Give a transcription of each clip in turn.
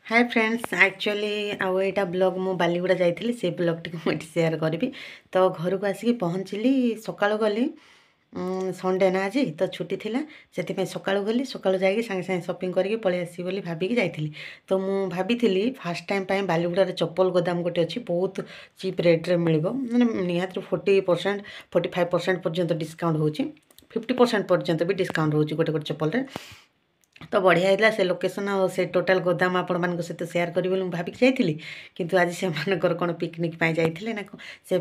Hi friends actually आउ यहाँ blog मु बालीगुड़ा जाइली से ब्लॉग टी मुझे सेयार करी। तो घर को आसिक पहुँचली सका गली संडे ना आज तो छुट्टी थिला से सका गली सका जा सागे सागे शॉपिंग करके पलि आसी भाविकी जाइली। तो मु भाभी फास्ट टाइम बालीगुड़ा चप्पल गोदाम गोटे अच्छी बहुत चीप रेट्रे मिल मैंने निहत 40% 45% पर्यंत डिस्काउंट हो 50% पर्यंत भी डिस्काउंट हो गोटे गोटे चप्पल। तो बढ़िया है से लोकेशन और से टोटाल गोदाम आपण मान सहित सेयार करी भाविक जाइली। किंतु आज से मानकर कौन पिकनिक जाइए ना से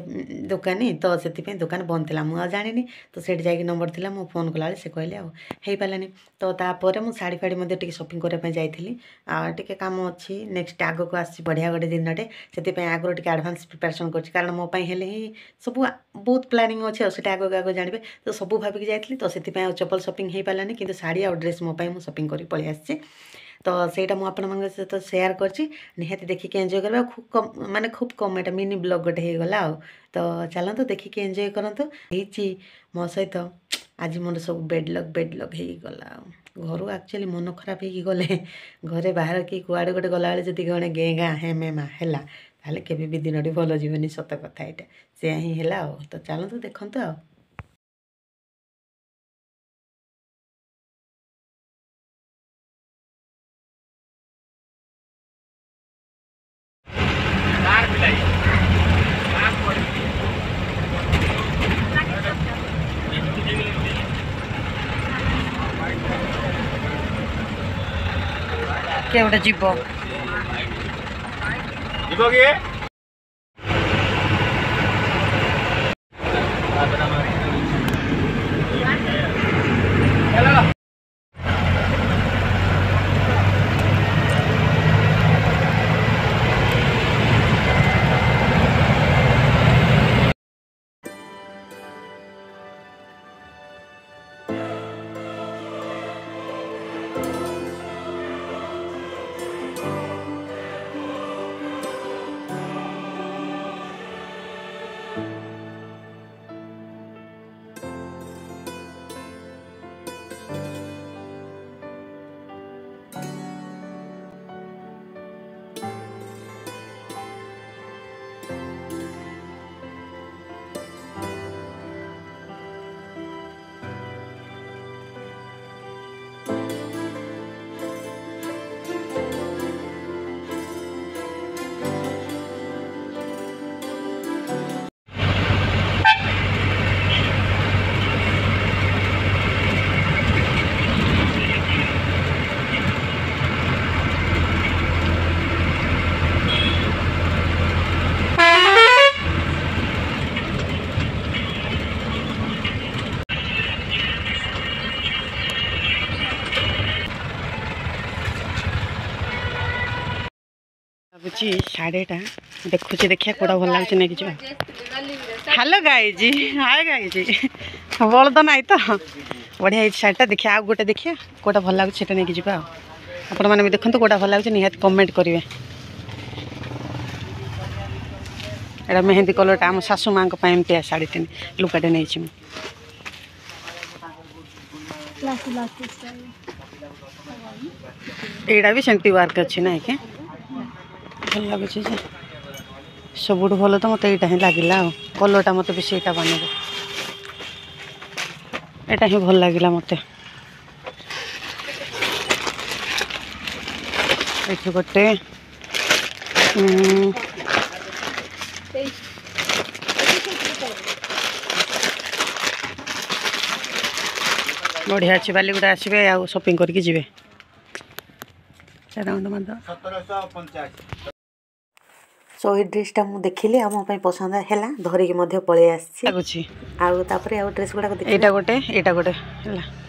दुकानी तो से दुकान बंद थी मुझे जानी। तो से जा नंबर थी मो फोन कला से कहले हो पारानी। तो तापर मुझे शाढ़ी फाड़ी टे शॉपिंग करने जाइली टे काम अच्छी नेक्स्ट आग को आसी बढ़िया गोटे दिनटे से आगुरी टे एडवांस प्रिपरेशन कर कारण मो ही सब बहुत प्लानिंग अच्छे से आग आग जानवे। तो सब भाविक जाइली तो से चप्पल शॉपिंग हो पारानी कि शाढ़ी और ड्रेस मो शॉपिंग कर पलि आसी। तो सहीटा मुझे सहित सेयार कर निहाती देखिए एंजॉय करवा खूब कम माने खूब कम एटा मिनी ब्लॉग गोटे हो गला। तो चलते देखिए एंजॉय करतु मो सहित आज मोर सब बेडलक हो गला। घर एक्चुअली मन खराब हो गले घरे बाहर कि कुआड़े गोटे गला बेले जी गणे गेँ गाँ हे मे मा है ताले केबे भी दिन भल जीवनी सत कथा यहाँ से ही है। तो चलते देखते आ के जीव साढ़ेटा देखुची देखिए कौटा भल लगे नहीं कि हेलो गाइजी हाय गाइजी बल तो नाई तो बढ़िया शाढ़ीटा देखिए आ गोटे देखिए कौटा भल लगे नहीं कि आपण मैंने भी देखते कौटा भल लगे निहत कमेंट करेंगे। एटा मेहंदी कलरटा आम सासू माँ एमती शाढ़ी टे लुकाटे नहीं एटा भी सेमती वर्क अच्छी ना क्या भल लगुच सब भल तो मत यहाँ लगे कलरटा मत बेस यहाँ बन यहाँ ही भल लगे मत ये गोटे बढ़िया अच्छे बालीगुड़ा आसवे आ शॉपिंग करके जी सो ये ड्रेसटा मुझे देखिली आ मोपाई पसंद है धरिकी पलि आसुच्छी आउ ड्रेस गुड़ाक यहाँ गोटे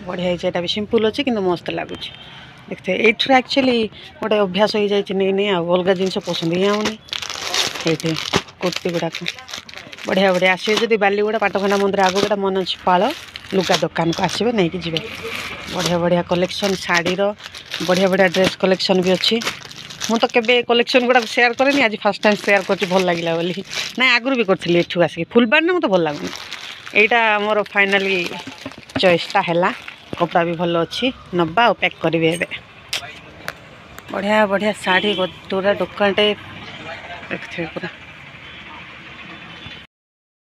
बढ़िया है भी सिंपल अच्छे कि मस्त लगुच देखते ये एक्चुअली गोटे अभ्यास हो जाए नहीं अलग जिन पसंद ही आनी ये कुर्ती गुड़ाक बढ़िया बढ़िया आसवे जब बालीगुड़ा पाटखंडा मंदिर आगे गोटे मन अच्छी पाल लुगा दुकान को आसवे नहीं कि जी बढ़िया बढ़िया कलेक्शन शाढ़ीर बढ़िया बढ़िया ड्रेस कलेक्शन भी अच्छी मु तो केबे कलेक्शन गुड़ा शेयर करेनि आज फर्स्ट टाइम शेयर कर भल लगे बोली ना आगुरी भी करी एठू आसिक फुलबाड़ी मत भल लगुनि यहाँ मोर फाइनाली चॉइसटा है कपड़ा भी भल अच्छी नब्बा पैक करेंगे। बढ़िया बढ़िया शाढ़ी पूरा दुकानटे देखिए पूरा